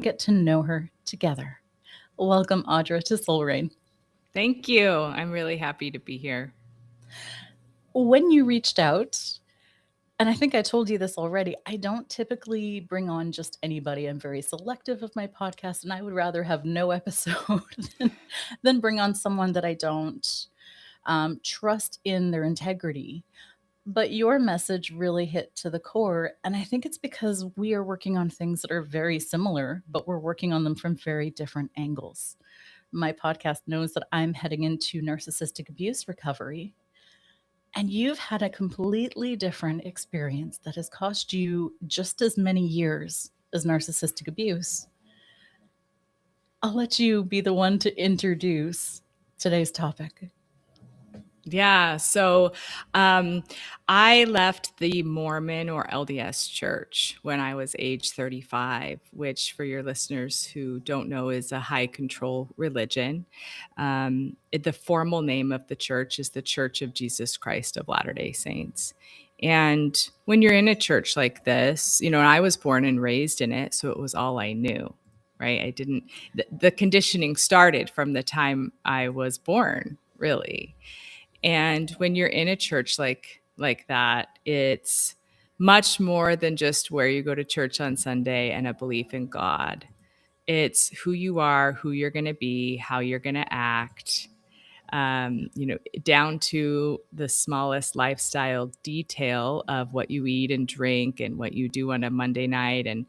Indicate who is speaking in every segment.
Speaker 1: get to know her together. Welcome, Audra, to Soul Rain.
Speaker 2: Thank you. I'm really happy to be here.
Speaker 1: When you reached out, and I think I told you this already, I don't typically bring on just anybody. I'm very selective of my podcast, and I would rather have no episode than bring on someone that I don't trust in their integrity. But your message really hit to the core. And I think it's because we are working on things that are very similar, but we're working on them from very different angles. My podcast knows that I'm heading into narcissistic abuse recovery. And you've had a completely different experience that has cost you just as many years as narcissistic abuse. I'll let you be the one to introduce today's topic.
Speaker 2: Yeah. So I left the Mormon or LDS church when I was age 35, which for your listeners who don't know is a high control religion. The formal name of the church is the Church of Jesus Christ of Latter-day Saints. And when you're in a church like this, and I was born and raised in it, so it was all I knew, right? The conditioning started from the time I was born, really. And when you're in a church like that, it's much more than just where you go to church on Sunday and a belief in God. It's who you are, who you're going to be, how you're going to act, down to the smallest lifestyle detail of what you eat and drink and what you do on a Monday night. And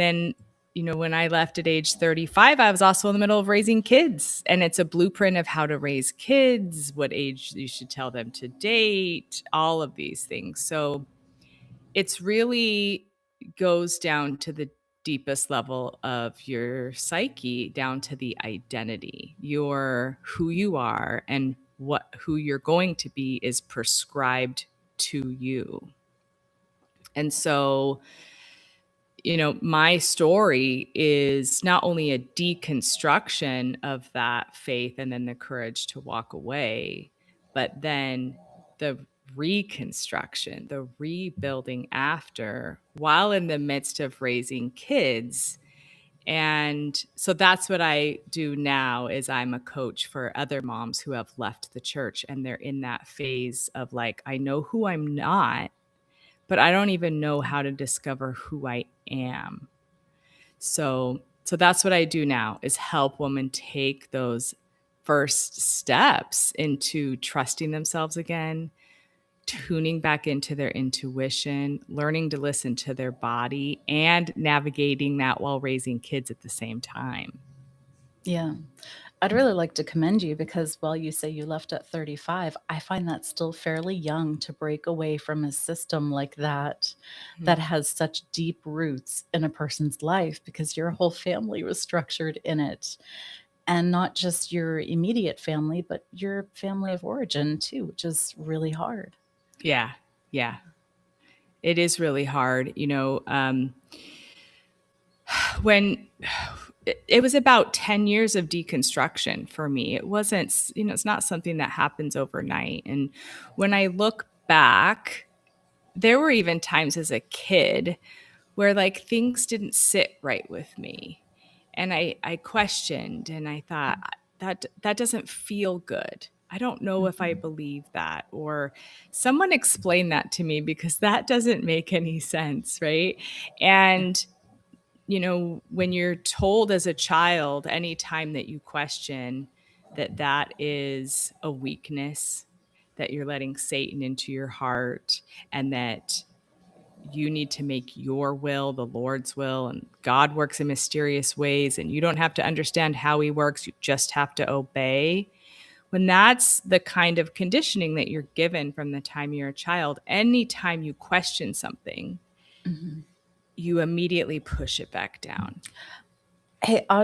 Speaker 2: then when I left at age 35, I was also in the middle of raising kids. And it's a blueprint of how to raise kids, what age you should tell them to date, all of these things. So it's really goes down to the deepest level of your psyche, down to the identity. Your who you are and who you're going to be is prescribed to you. And so my story is not only a deconstruction of that faith and then the courage to walk away, but then the reconstruction, the rebuilding after, while in the midst of raising kids. And so that's what I do now is I'm a coach for other moms who have left the church and they're in that phase of like, I know who I'm not, but I don't even know how to discover who I am. So that's what I do now is help women take those first steps into trusting themselves again, tuning back into their intuition, learning to listen to their body, and navigating that while raising kids at the same time.
Speaker 1: Yeah. I'd really like to commend you because while you say you left at 35, I find that still fairly young to break away from a system like that that has such deep roots in a person's life because your whole family was structured in it. And not just your immediate family, but your family of origin too, which is really hard.
Speaker 2: Yeah. Yeah. It is really hard. When it was about 10 years of deconstruction for me. It wasn't, it's not something that happens overnight. And when I look back, there were even times as a kid where like things didn't sit right with me. And I questioned and I thought that doesn't feel good. I don't know if I believe that, or someone explain that to me because that doesn't make any sense. Right. And when you're told as a child, anytime that you question that is a weakness, that you're letting Satan into your heart, and that you need to make your will the Lord's will, and God works in mysterious ways, and you don't have to understand how he works, you just have to obey. When that's the kind of conditioning that you're given from the time you're a child, anytime you question something, you immediately push it back down.
Speaker 1: Hey,